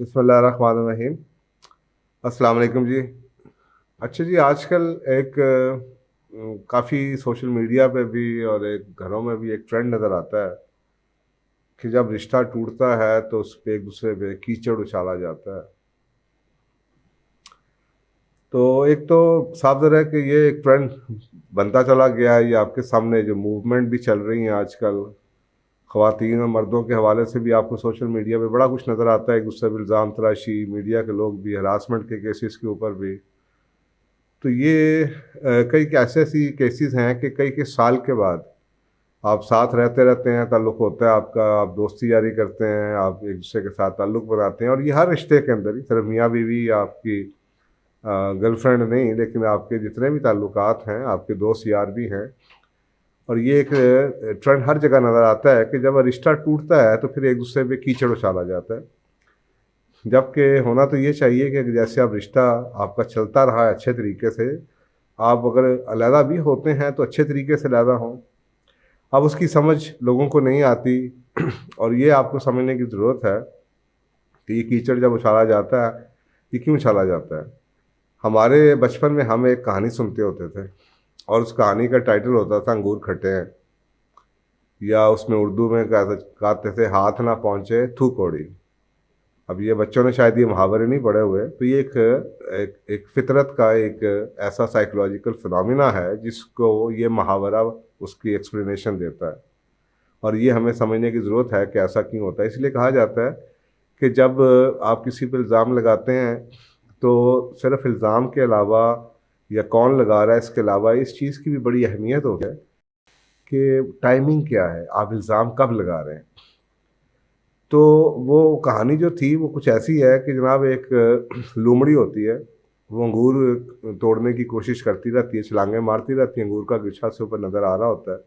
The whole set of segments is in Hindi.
बिस्मिल्लाहिर्रहमानिर्रहीम। अस्सलाम वालेकुम जी। अच्छा जी, आजकल एक काफ़ी सोशल मीडिया पे भी और एक घरों में भी एक ट्रेंड नज़र आता है कि जब रिश्ता टूटता है तो उस पे एक दूसरे पे कीचड़ उछाला जाता है। तो एक तो साफ ज़ाहिर है कि ये एक ट्रेंड बनता चला गया है। ये आपके सामने जो मूवमेंट भी चल रही हैं आजकल, ख़वातीन और मर्दों के हवाले से भी आपको सोशल मीडिया पे बड़ा कुछ नज़र आता है। एक दूसरे पर इल्ज़ाम तराशी, मीडिया के लोग भी हरासमेंट के केसेस के ऊपर भी। तो ये कई ऐसे ऐसी केसेस हैं कि कई के साल के बाद आप साथ रहते रहते हैं, ताल्लुक़ होता है आपका, आप दोस्ती जारी करते हैं, आप एक दूसरे के साथ ताल्लुक़ बनाते हैं। और ये हर रिश्ते के अंदर ही, सिर्फ मियाँ बीवी या आपकी गर्लफ्रेंड नहीं, लेकिन आपके जितने भी ताल्लुकात हैं, आपके दोस्त यार भी हैं। और ये एक ट्रेंड हर जगह नज़र आता है कि जब रिश्ता टूटता है तो फिर एक दूसरे पे कीचड़ उछाला जाता है। जबकि होना तो ये चाहिए कि जैसे अब रिश्ता आपका चलता रहा है अच्छे तरीके से, आप अगर अलहदा भी होते हैं तो अच्छे तरीके से अलहदा हों। अब उसकी समझ लोगों को नहीं आती और ये आपको समझने की ज़रूरत है कि ये कीचड़ जब उछाला जाता है, ये क्यों उछाला जाता है। हमारे बचपन में हम एक कहानी सुनते होते थे और उस कहानी का टाइटल होता था अंगूर खट्टे हैं, या उसमें उर्दू में कहते थे हाथ ना पहुँचे थू कौड़ी। अब ये बच्चों ने शायद ये मुहावरे नहीं पढ़े हुए, तो ये एक फितरत का एक ऐसा साइकोलॉजिकल फिनोमिना है जिसको ये मुहावरा उसकी एक्सप्लेनेशन देता है। और ये हमें समझने की ज़रूरत है कि ऐसा क्यों होता है। इसलिए कहा जाता है कि जब आप किसी पर इल्ज़ाम लगाते हैं तो सिर्फ इल्ज़ाम के अलावा, या कौन लगा रहा है इसके अलावा, इस चीज़ की भी बड़ी अहमियत होती है कि टाइमिंग क्या है, आप इल्ज़ाम कब लगा रहे हैं। तो वो कहानी जो थी वो कुछ ऐसी है कि जनाब एक लोमड़ी होती है, वो अंगूर तोड़ने की कोशिश करती रहती है, छलांगे मारती रहती है, अंगूर का गुच्छा से ऊपर नज़र आ रहा होता है।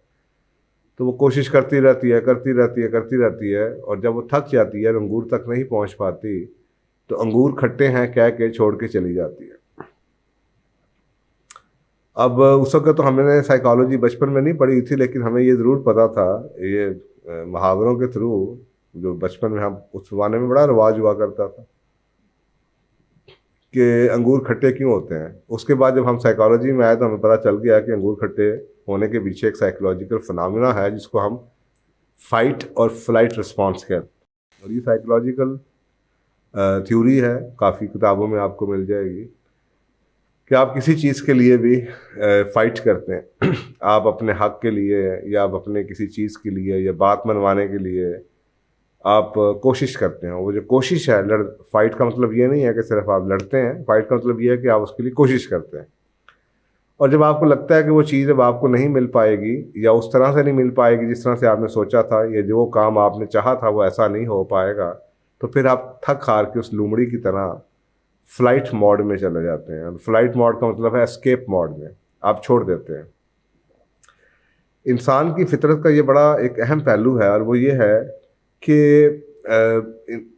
तो वो कोशिश करती रहती है, करती रहती है, करती रहती है, और जब वो थक जाती है और अंगूर तक नहीं पहुंच पाती तो अंगूर खट्टे हैं कह के छोड़ के चली जाती है। अब उस वक्त तो हमने साइकोलॉजी बचपन में नहीं पढ़ी थी, लेकिन हमें ये ज़रूर पता था, ये मुहावरों के थ्रू, जो बचपन में हम उस ज़माने में बड़ा रिवाज हुआ करता था कि अंगूर खट्टे क्यों होते हैं। उसके बाद जब हम साइकोलॉजी में आए तो हमें पता चल गया कि अंगूर खट्टे होने के पीछे एक साइकोलॉजिकल फिनोमिना है जिसको हम फाइट और फ्लाइट रिस्पॉन्स कहते हैं। और ये साइकोलॉजिकल थ्योरी है, काफ़ी किताबों में आपको मिल जाएगी कि आप किसी चीज़ के लिए भी फाइट करते हैं आप अपने हक के लिए, या आप अपने किसी चीज़ के लिए, या बात मनवाने के लिए आप कोशिश करते हैं। वो जो कोशिश है, फाइट का मतलब ये नहीं है कि सिर्फ आप लड़ते हैं, फाइट का मतलब ये है कि आप उसके लिए कोशिश करते हैं। और जब आपको लगता है कि वो चीज़ अब आपको नहीं मिल पाएगी, या उस तरह से नहीं मिल पाएगी जिस तरह से आपने सोचा था, या जो काम आपने चाहा था वो ऐसा नहीं हो पाएगा, तो फिर आप थक हार के उस लोमड़ी की तरह फ्लाइट मोड में चले जाते हैं। फ्लाइट मोड का मतलब है एस्केप मोड में आप छोड़ देते हैं। इंसान की फितरत का ये बड़ा एक अहम पहलू है, और वो ये है कि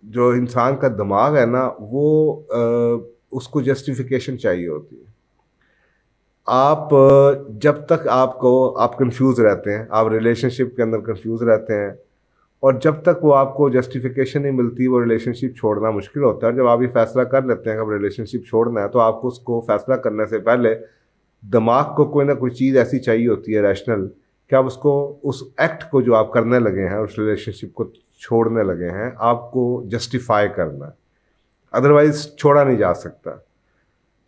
जो इंसान का दिमाग है ना, वो उसको जस्टिफिकेशन चाहिए होती है। आप जब तक आप कंफ्यूज रहते हैं, आप रिलेशनशिप के अंदर कंफ्यूज रहते हैं, और जब तक वो आपको जस्टिफिकेशन नहीं मिलती, वो रिलेशनशिप छोड़ना मुश्किल होता है। जब आप ये फैसला कर लेते हैं कि अब रिलेशनशिप छोड़ना है, तो आपको उसको फैसला करने से पहले दिमाग को कोई ना कोई चीज़ ऐसी चाहिए होती है रैशनल, कि आप उसको, उस एक्ट को जो आप करने लगे हैं, उस रिलेशनशिप को छोड़ने लगे हैं, आपको जस्टिफाई करना है, अदरवाइज छोड़ा नहीं जा सकता।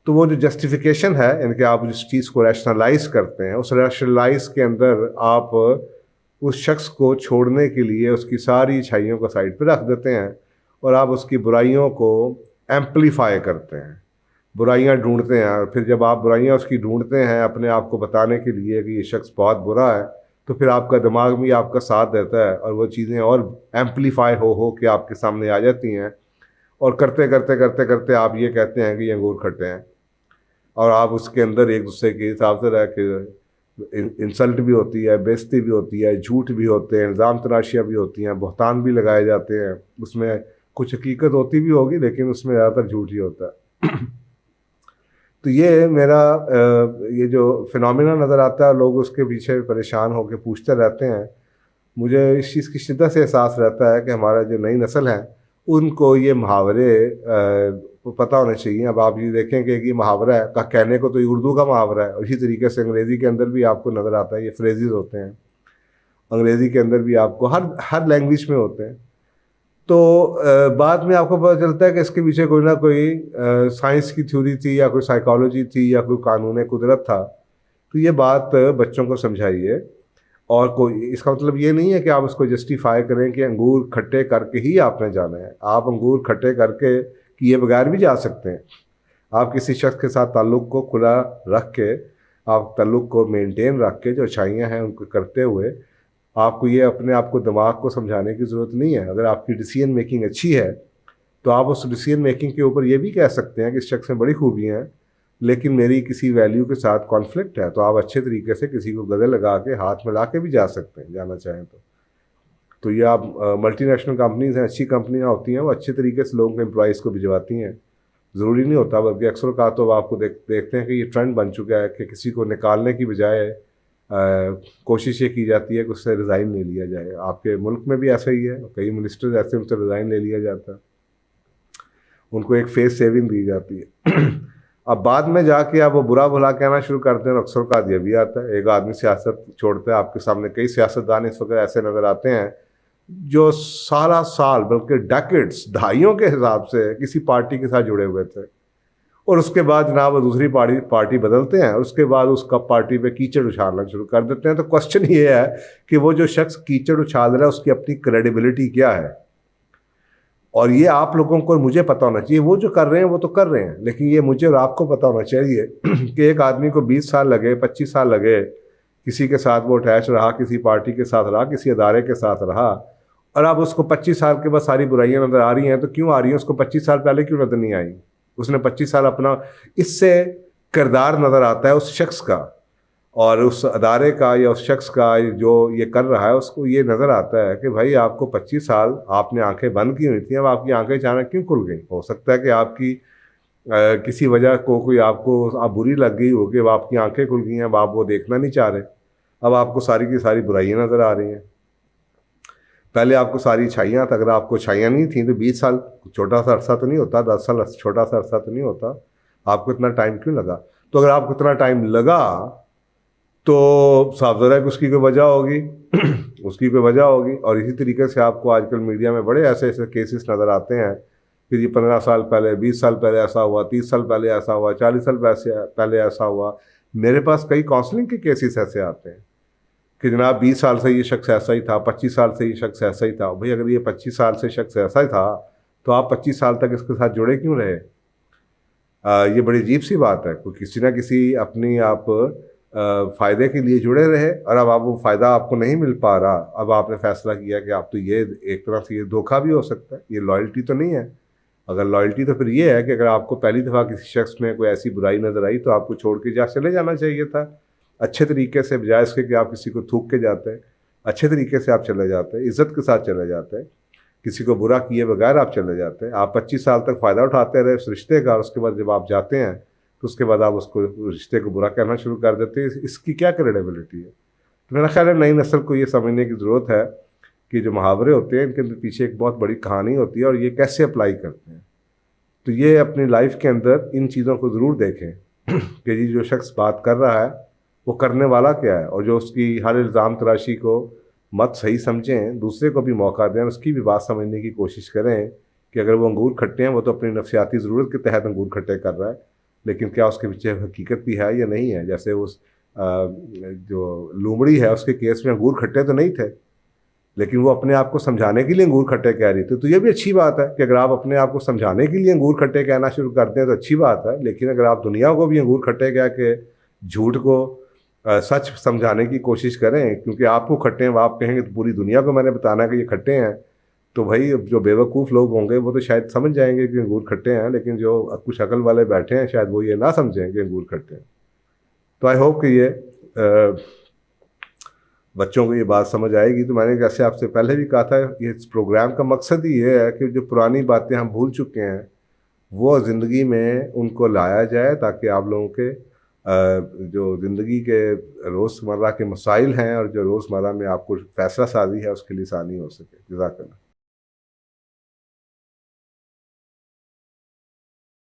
तो वो जो जस्टिफिकेशन है, यानी कि आप जिस चीज़ को रैशनलाइज करते हैं, उस रैशनलाइज के अंदर आप उस शख्स को छोड़ने के लिए उसकी सारी अच्छाइयों को साइड पर रख देते हैं, और आप उसकी बुराइयों को एम्पलीफाई करते हैं, बुराइयां ढूंढते हैं। और फिर जब आप बुराइयां उसकी ढूंढते हैं अपने आप को बताने के लिए कि ये शख्स बहुत बुरा है, तो फिर आपका दिमाग भी आपका साथ देता है, और वो चीज़ें और एम्पलीफाई हो के आपके सामने आ जाती हैं। और करते करते करते करते आप ये कहते हैं कि ये अंगूर खट्टे हैं, और आप उसके अंदर एक दूसरे के हिसाब से रह के इंसल्ट भी होती है, बेइज्जती भी होती है, झूठ भी होते हैं, इल्ज़ाम तराशियाँ भी होती हैं, बहतान भी लगाए जाते हैं। उसमें कुछ हकीकत होती भी होगी, लेकिन उसमें ज़्यादातर झूठ ही होता है तो ये मेरा ये जो फिनोमिना नज़र आता है, लोग उसके पीछे परेशान होकर पूछते रहते हैं। मुझे इस चीज़ की शिद्दत से एहसास रहता है कि हमारा जो नई नस्ल है उनको ये मुहावरे पता होने चाहिए। अब आप ये देखेंगे कि मुहावरा है का कहने को तो ये उर्दू का मुहावरा है, और इसी तरीके से अंग्रेज़ी के अंदर भी आपको नज़र आता है, ये फ्रेजेस होते हैं अंग्रेज़ी के अंदर भी, आपको हर हर लैंग्वेज में होते हैं। तो बाद में आपको पता चलता है कि इसके पीछे कोई ना कोई साइंस की थ्योरी थी, या कोई साइकोलॉजी थी, या कोई कानून कुदरत था। तो ये बात बच्चों को समझाइए। और कोई, इसका मतलब ये नहीं है कि आप उसको जस्टिफाई करें कि अंगूर खट्टे करके ही आपने जाना है। आप अंगूर खट्टे करके किए बगैर भी जा सकते हैं। आप किसी शख्स के साथ ताल्लुक़ को खुला रख के, आप ताल्लुक़ को मेंटेन रख के, जो अच्छाइयाँ हैं उनको करते हुए, आपको ये अपने आप को, दिमाग को समझाने की ज़रूरत नहीं है। अगर आपकी डिसीजन मेकिंग अच्छी है तो आप उस डिसीजन मेकिंग के ऊपर ये भी कह सकते हैं कि इस शख्स में बड़ी खूबियाँ हैं, लेकिन मेरी किसी वैल्यू के साथ कॉन्फ्लिक्ट है। तो आप अच्छे तरीके से किसी को गले लगा के, हाथ मिला के भी जा सकते हैं, जाना चाहें तो ये आप मल्टीनेशनल कंपनीज हैं, अच्छी कंपनियां होती हैं, वो अच्छे तरीके से लोगों के एम्प्लॉइज़ को भिजवाती हैं। ज़रूरी नहीं होता, बल्कि अक्सर का तो आपको देखते हैं कि ये ट्रेंड बन चुका है कि किसी को निकालने की बजाय कोशिश ये की जाती है कि उससे रिज़ाइन ले लिया जाए। आपके मुल्क में भी ऐसा ही है, कई मिनिस्टर्स ऐसे, उनसे रिज़ाइन ले लिया जाता है, उनको एक फेस सेविंग दी जाती है। अब बाद में जाके आप वो बुरा भला कहना शुरू करते हैं, अक्सर का ये भी आता है। एक आदमी सियासत छोड़ता है, आपके सामने कई सियासतदान इस वक्त ऐसे नज़र आते हैं जो सारा साल, बल्कि डेकेड्स, दहाइयों के हिसाब से किसी पार्टी के साथ जुड़े हुए थे, और उसके बाद जनाब वो दूसरी पार्टी बदलते हैं, और उसके बाद उसका पार्टी पे कीचड़ उछालना शुरू कर देते हैं। तो क्वेश्चन ये है कि वो जो शख्स कीचड़ उछाल रहा है उसकी अपनी क्रेडिबिलिटी क्या है? और ये आप लोगों को, मुझे पता होना चाहिए। वो जो कर रहे हैं वो तो कर रहे हैं, लेकिन ये मुझे और आपको पता होना चाहिए कि एक आदमी को 20 साल लगे, 25 साल लगे, किसी के साथ वो अटैच रहा, किसी पार्टी के साथ रहा, किसी अदारे के साथ रहा, और अब उसको 25 साल के बाद सारी बुराइयां नज़र आ रही हैं। तो क्यों आ रही हैं? उसको 25 साल पहले क्यों नज़र नहीं आई? उसने 25 साल अपना, इससे किरदार नज़र आता है उस शख्स का और उस अदारे का या उस शख्स का जो ये कर रहा है, उसको ये नज़र आता है कि भाई आपको 25 साल आपने आंखें बंद की हुई थी, अब आपकी आंखें अचानक क्यों खुल गई? हो सकता है कि आपकी किसी वजह को, कोई आपको आप बुरी लग गई हो कि अब आपकी आंखें खुल गई हैं, अब आप वो देखना नहीं चाह रहे, अब आपको सारी की सारी बुराइयां नज़र आ रही हैं। पहले आपको सारी अच्छाइयाँ, अगर आपको अच्छाइयाँ नहीं थी तो 20 साल छोटा सा अरसा तो नहीं होता, 10 साल छोटा सा अरसा तो नहीं होता, आपको इतना टाइम क्यों लगा? तो अगर आपको इतना टाइम लगा तो साफ ज़रा है कि उसकी कोई वजह होगी उसकी कोई वजह होगी। और इसी तरीके से आपको आजकल मीडिया में बड़े ऐसे ऐसे केसेस नज़र आते हैं कि जी 15 साल पहले, 20 साल पहले ऐसा हुआ, 30 साल पहले ऐसा हुआ, 40 साल पहले ऐसा हुआ। मेरे पास कई काउंसलिंग के केसेस ऐसे आते हैं कि जनाब 20 साल से ये शख्स ऐसा ही था, 25 साल से ये शख्स ऐसा ही था। भाई अगर ये 25 साल से शख्स ऐसा ही था तो आप 25 साल तक इसके साथ जुड़े क्यों रहे? ये बड़ी अजीब सी बात है। कोई किसी ना किसी अपनी आप फ़ायदे के लिए जुड़े रहे, और अब आप वो फ़ायदा आपको नहीं मिल पा रहा, अब आपने फ़ैसला किया कि आप तो ये एक तरह से ये धोखा भी हो सकता है, ये लॉयल्टी तो नहीं है। अगर लॉयल्टी तो फिर ये है कि अगर आपको पहली दफ़ा किसी शख्स में कोई ऐसी बुराई नज़र आई तो आपको छोड़ के चले जाना चाहिए था अच्छे तरीके से, बजाय इसके कि आप किसी को थूक के जाते हैं। अच्छे तरीके से आप चले जाते हैं, इज़्ज़त के साथ चले जाते हैं, किसी को बुरा किए बगैर आप चले जाते हैं। आप 25 साल तक फ़ायदा उठाते रहे उस रिश्ते का, और उसके बाद जब आप जाते हैं तो उसके बाद आप उसको, रिश्ते को बुरा कहना शुरू कर देते हैं। इसकी क्या क्रेडिबिलिटी है? तो मेरा ख्याल है नई नस्ल को ये समझने की ज़रूरत है कि जो मुहावरे होते हैं इनके पीछे एक बहुत बड़ी कहानी होती है, और ये कैसे अप्लाई करते हैं। तो ये अपनी लाइफ के अंदर इन चीज़ों को ज़रूर देखें कि जी जो शख्स बात कर रहा है वो करने वाला क्या है, और जो उसकी हर इल्ज़ाम तराशी को मत सही समझें, दूसरे को भी मौका दें, उसकी भी बात समझने की कोशिश करें कि अगर वो अंगूर खट्टे हैं, वो तो अपनी नफसियाती ज़रूरत के तहत अंगूर खट्टे कर रहा है, लेकिन क्या उसके पीछे हकीकत भी है या नहीं है? जैसे उस जो लूमड़ी है उसके केस में अंगूर खट्टे तो नहीं थे, लेकिन वो अपने आप को समझाने के लिए अंगूर खट्टे कह रही थी। तो ये भी अच्छी बात है कि अगर आप अपने आप को समझाने के लिए अंगूर खट्टे कहना शुरू करते हैं तो अच्छी बात है, लेकिन अगर आप दुनिया को भी अंगूर खट्टे कह के झूठ को सच समझाने की कोशिश करें, क्योंकि आपको खट्टे हैं, आप कहेंगे तो पूरी दुनिया को मैंने बताना है कि ये खट्टे हैं, तो भाई जो बेवकूफ़ लोग होंगे वो तो शायद समझ जाएंगे कि अंगूर खट्टे हैं, लेकिन जो कुछ अकल वाले बैठे हैं शायद वो ये ना समझें कि अंगूर खट्टे हैं। तो आई होप कि ये बच्चों को ये बात समझ आएगी। तो मैंने जैसे आपसे पहले भी कहा था, ये इस प्रोग्राम का मकसद ही ये है कि जो पुरानी बातें हम भूल चुके हैं वो ज़िंदगी में उनको लाया जाए, ताकि आप लोगों के जो ज़िंदगी के रोज़मर्रा के मसाइल हैं और जो रोज़मर्रा में आपको फ़ैसला साजी है उसके लिए आसानी हो सके। जज़ाकल्लाह।